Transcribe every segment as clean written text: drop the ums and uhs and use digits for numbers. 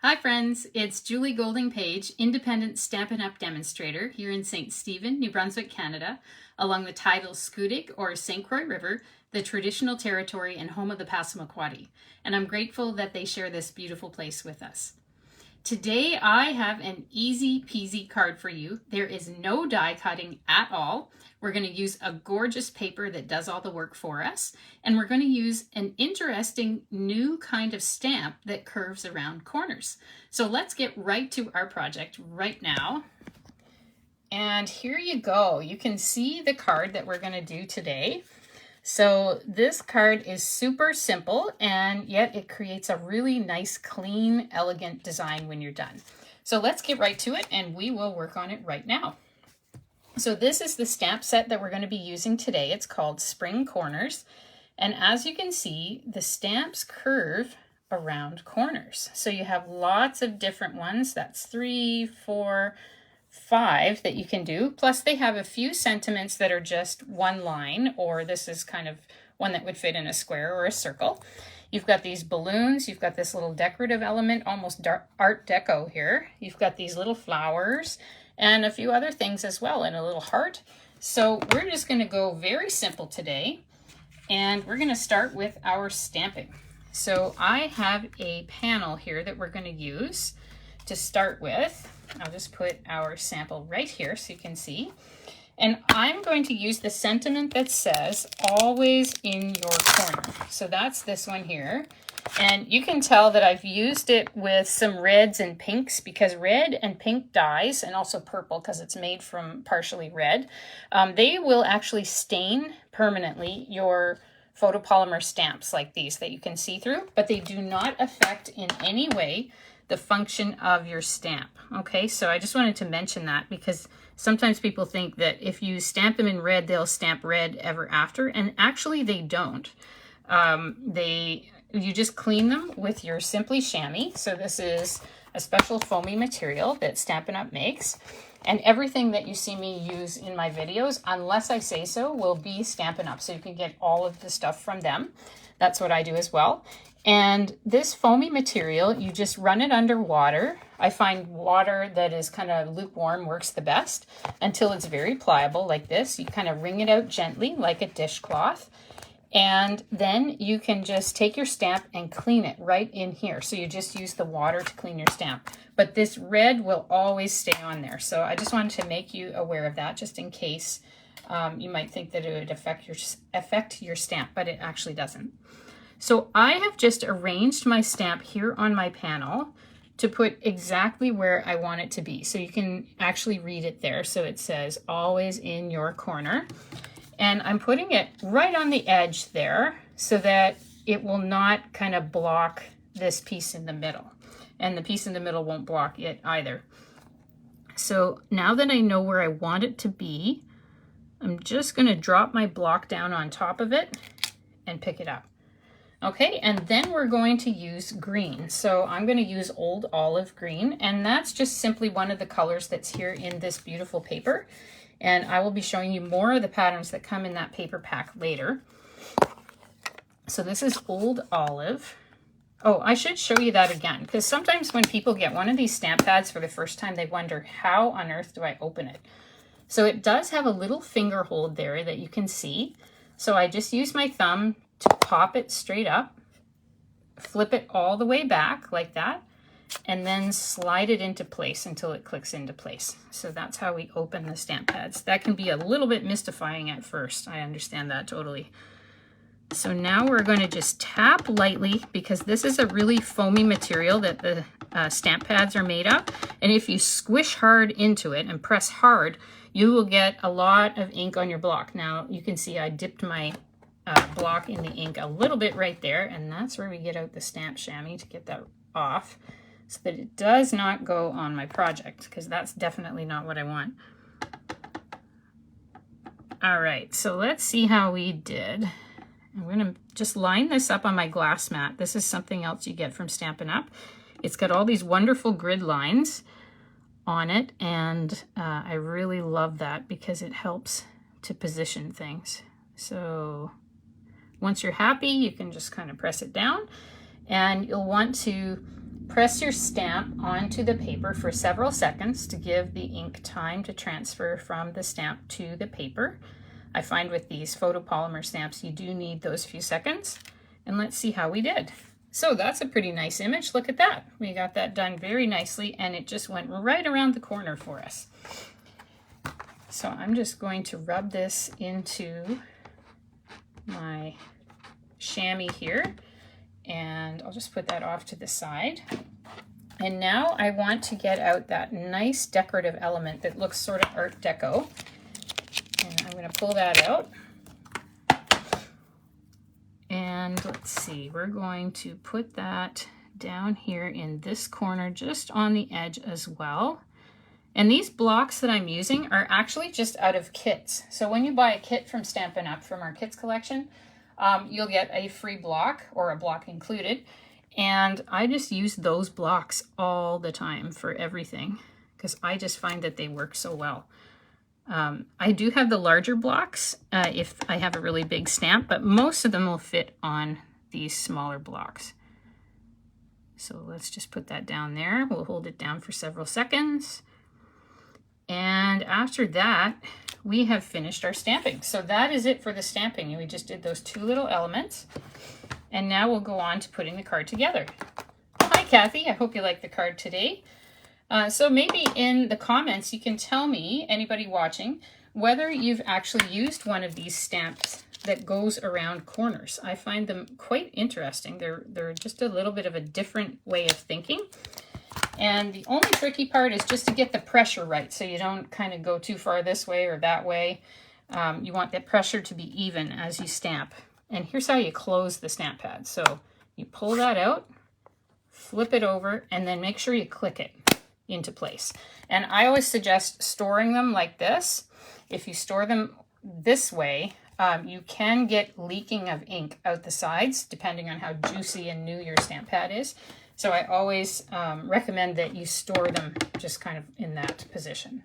Hi friends, it's Julie Golding-Page, independent Stampin' Up! Demonstrator here in St. Stephen, New Brunswick, Canada, along the tidal Scoodic or St. Croix River, the traditional territory and home of the Passamaquoddy. And I'm grateful that they share this beautiful place with us. Today I have an easy peasy card for you. There is no die cutting at all. We're going to use a gorgeous paper that does all the work for us. And we're going to use an interesting new kind of stamp that curves around corners. So let's get right to our project right now. And here you go. You can see the card that we're going to do today. So this card is super simple, and yet it creates a really nice, clean, elegant design when you're done. So let's get right to it, and we will work on it right now. So this is the stamp set that we're going to be using today. It's called Spring Corners. And as you can see, the stamps curve around corners. So you have lots of different ones. That's 3, 4, 5 that you can do. Plus they have a few sentiments that are just one line, or this is kind of one that would fit in a square or a circle. You've got these balloons, you've got this little decorative element, almost art deco here. You've got these little flowers and a few other things as well, and a little heart. So we're just going to go very simple today, and we're going to start with our stamping. So I have a panel here that we're going to use to start with. I'll just put our sample right here so you can see. And I'm going to use the sentiment that says, always in your corner. So that's this one here. And you can tell that I've used it with some reds and pinks, because red and pink dyes, and also purple because it's made from partially red, they will actually stain permanently your photopolymer stamps like these that you can see through, but they do not affect in any way the function of your stamp. Okay, so I just wanted to mention that, because sometimes people think that if you stamp them in red, they'll stamp red ever after, and actually they don't. You just clean them with your Simply Chamois. So this is a special foamy material that Stampin' Up! Makes, and everything that you see me use in my videos, unless I say so, will be Stampin' Up! So you can get all of the stuff from them. That's what I do as well. And this foamy material, you just run it under water. I find water that is kind of lukewarm works the best, until it's very pliable like this. You kind of wring it out gently like a dishcloth. And then you can just take your stamp and clean it right in here. So you just use the water to clean your stamp. But this red will always stay on there. So I just wanted to make you aware of that, just in case you might think that it would affect your stamp, but it actually doesn't. So I have just arranged my stamp here on my panel to put exactly where I want it to be. So you can actually read it there. So it says, always in your corner. And I'm putting it right on the edge there so that it will not kind of block this piece in the middle. And the piece in the middle won't block it either. So now that I know where I want it to be, I'm just going to drop my block down on top of it and pick it up. Okay, and then we're going to use green. So I'm going to use Old Olive Green, and that's just simply one of the colors that's here in this beautiful paper. And I will be showing you more of the patterns that come in that paper pack later. So this is Old Olive. Oh, I should show you that again, because sometimes when people get one of these stamp pads for the first time, they wonder, how on earth do I open it? So it does have a little finger hold there that you can see. So I just use my thumb to pop it straight up, flip it all the way back like that, and then slide it into place until it clicks into place. So that's how we open the stamp pads. That can be a little bit mystifying at first. I understand that totally. So now we're going to just tap lightly, because this is a really foamy material that the stamp pads are made of. And if you squish hard into it and press hard, you will get a lot of ink on your block. Now you can see I dipped my block in the ink a little bit right there, and that's where we get out the stamp chamois to get that off, so that it does not go on my project, because that's definitely not what I want. All right, so let's see how we did. I'm going to just line this up on my glass mat. This is something else you get from Stampin' Up! It's got all these wonderful grid lines on it, and I really love that because it helps to position things. So once you're happy, you can just kind of press it down, and you'll want to Press your stamp onto the paper for several seconds to give the ink time to transfer from the stamp to the paper. I find with these photopolymer stamps you do need those few seconds. And let's see how we did. So that's a pretty nice image. Look at that. We got that done very nicely, and it just went right around the corner for us. So I'm just going to rub this into my chamois here, and I'll just put that off to the side. And now I want to get out that nice decorative element that looks sort of Art Deco. And I'm going to pull that out. And let's see, we're going to put that down here in this corner, just on the edge as well. And these blocks that I'm using are actually just out of kits. So when you buy a kit from Stampin' Up! From our kits collection, you'll get a free block or a block included. And I just use those blocks all the time for everything because I just find that they work so well. I do have the larger blocks if I have a really big stamp, but most of them will fit on these smaller blocks. So let's just put that down there. We'll hold it down for several seconds. And after that, we have finished our stamping. So that is it for the stamping. We just did those two little elements. And now we'll go on to putting the card together. Hi, Kathy. I hope you like the card today. So maybe in the comments, you can tell me, anybody watching, whether you've actually used one of these stamps that goes around corners. I find them quite interesting. They're just a little bit of a different way of thinking. And the only tricky part is just to get the pressure right, so you don't kind of go too far this way or that way. You want that pressure to be even as you stamp. And here's how you close the stamp pad. So you pull that out, flip it over, and then make sure you click it into place. And I always suggest storing them like this. If you store them this way, you can get leaking of ink out the sides, depending on how juicy and new your stamp pad is. So I always recommend that you store them just kind of in that position.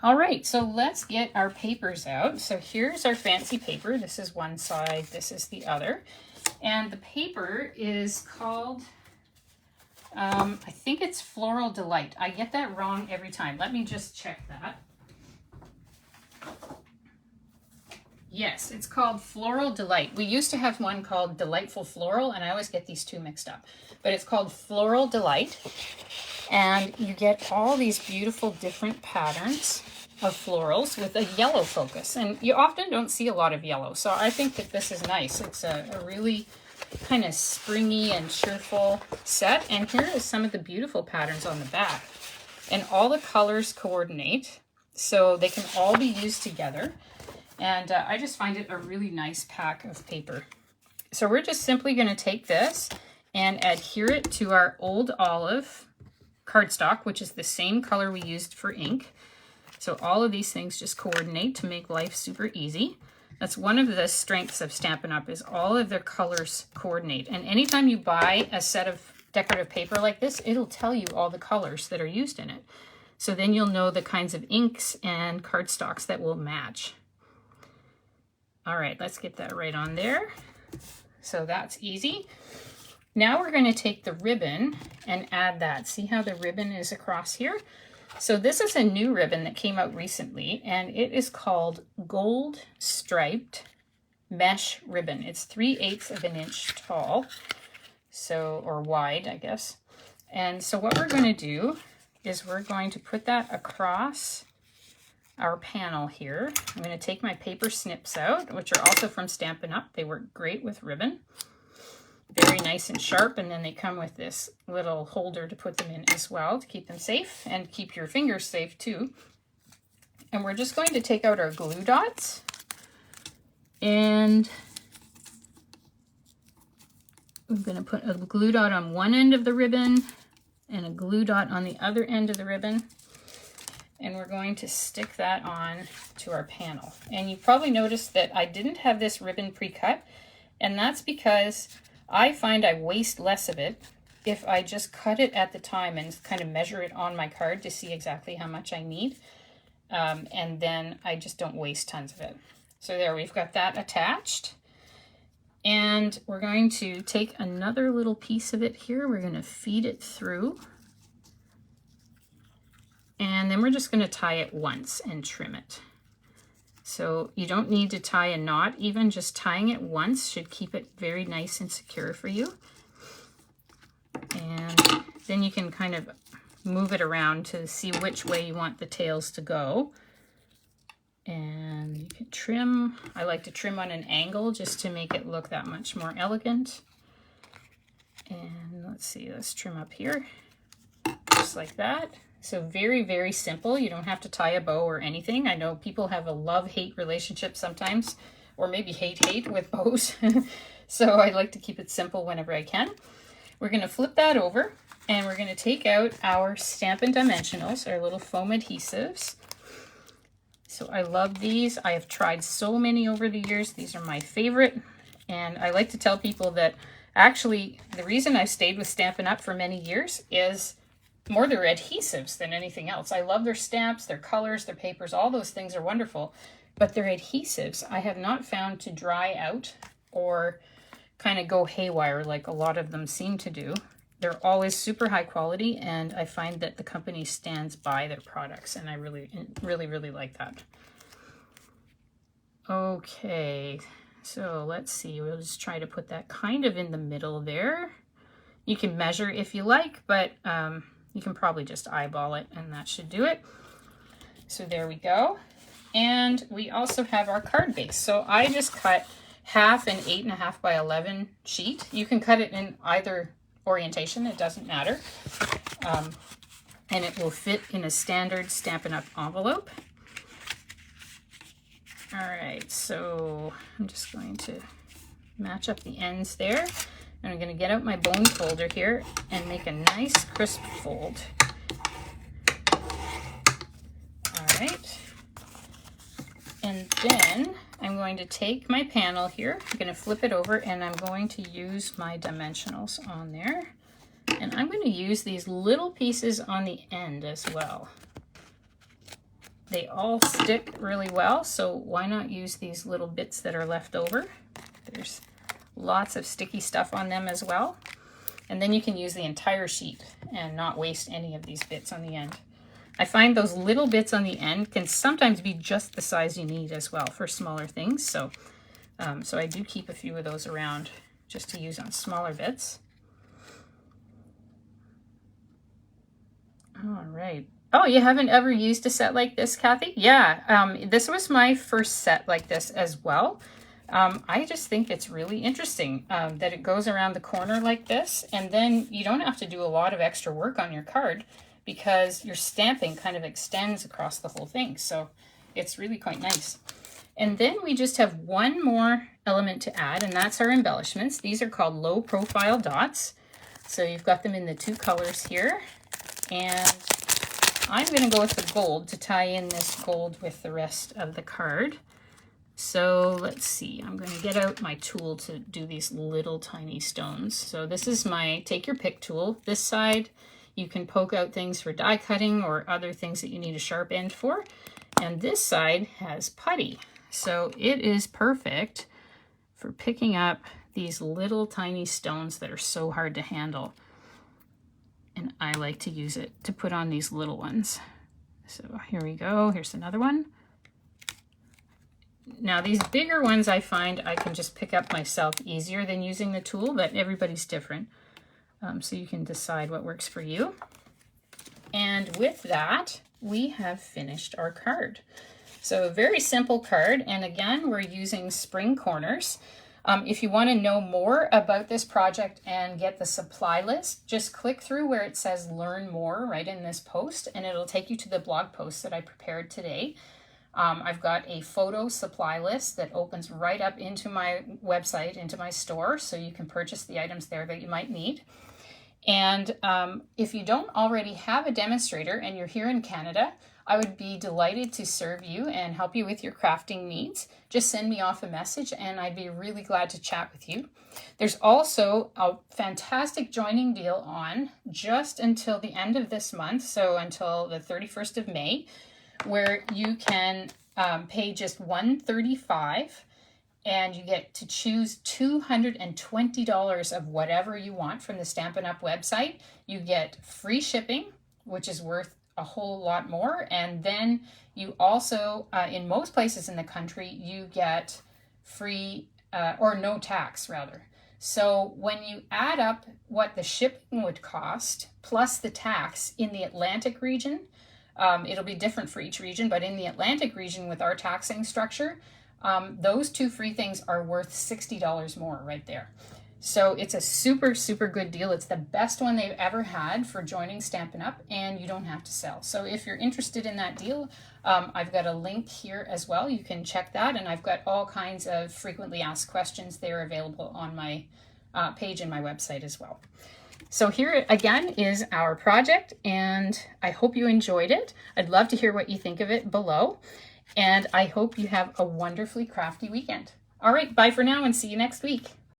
All right, so let's get our papers out. So here's our fancy paper. This is one side, this is the other. And the paper is called, I think it's Floral Delight. I get that wrong every time. Let me just check that. Yes, it's called Floral Delight. We used to have one called Delightful Floral, and I always get these two mixed up. But it's called Floral Delight. And you get all these beautiful different patterns of florals with a yellow focus. And you often don't see a lot of yellow, so I think that this is nice. It's a really kind of springy and cheerful set. And here is some of the beautiful patterns on the back. And all the colors coordinate, so they can all be used together. And I just find it a really nice pack of paper. So we're just simply going to take this and adhere it to our Old Olive cardstock, which is the same color we used for ink. So all of these things just coordinate to make life super easy. That's one of the strengths of Stampin' Up! Is all of their colors coordinate. And anytime you buy a set of decorative paper like this, it'll tell you all the colors that are used in it. So then you'll know the kinds of inks and cardstocks that will match. All right, let's get that right on there. So that's easy. Now we're going to take the ribbon and add that. See how the ribbon is across here? So this is a new ribbon that came out recently, and it is called Gold Striped Mesh Ribbon. It's 3/8 of an inch tall, so, or wide, I guess. And so what we're going to do is we're going to put that across our panel here. I'm going to take my paper snips out, which are also from Stampin' Up! They work great with ribbon. Very nice and sharp, and then they come with this little holder to put them in as well to keep them safe and keep your fingers safe too. And we're just going to take out our glue dots, and I'm going to put a glue dot on one end of the ribbon and a glue dot on the other end of the ribbon. And we're going to stick that on to our panel. And you probably noticed that I didn't have this ribbon pre-cut, and that's because I find I waste less of it if I just cut it at the time and kind of measure it on my card to see exactly how much I need. And then I just don't waste tons of it. So there, we've got that attached. And we're going to take another little piece of it here. We're going to feed it through. And then we're just going to tie it once and trim it. So you don't need to tie a knot. Even just tying it once should keep it very nice and secure for you. And then you can kind of move it around to see which way you want the tails to go. And you can trim. I like to trim on an angle just to make it look that much more elegant. And let's see, let's trim up here, just like that. So very, very simple. You don't have to tie a bow or anything. I know people have a love-hate relationship sometimes, or maybe hate with bows. So I like to keep it simple whenever I can. We're going to flip that over, and we're going to take out our Stampin' Dimensionals, our little foam adhesives. So I love these. I have tried so many over the years. These are my favorite. And I like to tell people that actually the reason I've stayed with Stampin' Up! For many years is more their adhesives than anything else. I love their stamps, their colors, their papers, all those things are wonderful. But their adhesives I have not found to dry out or kind of go haywire like a lot of them seem to do. They're always super high quality, and I find that the company stands by their products, and I really, really like that. Okay, so let's see. We'll just try to put that kind of in the middle there. You can measure if you like, but you can probably just eyeball it, and that should do it. So there we go. And we also have our card base. So I just cut half an 8.5 by 11 sheet. You can cut it in either orientation, it doesn't matter. And it will fit in a standard Stampin' Up! Envelope. All right, so I'm just going to match up the ends there. And I'm going to get out my bone folder here and make a nice crisp fold. All right. And then I'm going to take my panel here. I'm going to flip it over, and I'm going to use my dimensionals on there. And I'm going to use these little pieces on the end as well. They all stick really well, so why not use these little bits that are left over? There's lots of sticky stuff on them as well. And then you can use the entire sheet and not waste any of these bits on the end. I find those little bits on the end can sometimes be just the size you need as well for smaller things. So, so I do keep a few of those around just to use on smaller bits. All right. Oh, you haven't ever used a set like this, Kathy? Yeah, this was my first set like this as well. I just think it's really interesting that it goes around the corner like this, and then you don't have to do a lot of extra work on your card because your stamping kind of extends across the whole thing. So it's really quite nice. And then we just have one more element to add, and that's our embellishments. These are called low profile dots. So you've got them in the two colors here. And I'm going to go with the gold to tie in this gold with the rest of the card. So let's see, I'm going to get out my tool to do these little tiny stones. So this is my take your pick tool. This side, you can poke out things for die cutting or other things that you need a sharp end for. And this side has putty. So it is perfect for picking up these little tiny stones that are so hard to handle. And I like to use it to put on these little ones. So here we go. Here's another one. Now these bigger ones I find I can just pick up myself easier than using the tool, but everybody's different. So you can decide what works for you. And with that, we have finished our card. So a very simple card. And again, we're using spring corners. If you want to know more about this project and get the supply list, just click through where it says learn more right in this post, and it'll take you to the blog post that I prepared today. I've got a photo supply list that opens right up into my website, into my store, so you can purchase the items there that you might need. And if you don't already have a demonstrator and you're here in Canada, I would be delighted to serve you and help you with your crafting needs. Just send me off a message and I'd be really glad to chat with you. There's also a fantastic joining deal on just until the end of this month, so until the 31st of May, where you can pay just $135 and you get to choose $220 of whatever you want from the Stampin' Up! Website. You get free shipping, which is worth a whole lot more, and then you also, in most places in the country, you get free, or no tax rather. So when you add up what the shipping would cost plus the tax in the Atlantic region, it'll be different for each region, but in the Atlantic region with our taxing structure, those two free things are worth $60 more right there. So it's a super, super good deal. It's the best one they've ever had for joining Stampin' Up! And you don't have to sell. So if you're interested in that deal, I've got a link here as well. You can check that, and I've got all kinds of frequently asked questions there available on my page in my website as well. So here again is our project, and I hope you enjoyed it. I'd love to hear what you think of it below, and I hope you have a wonderfully crafty weekend. All right, bye for now and see you next week.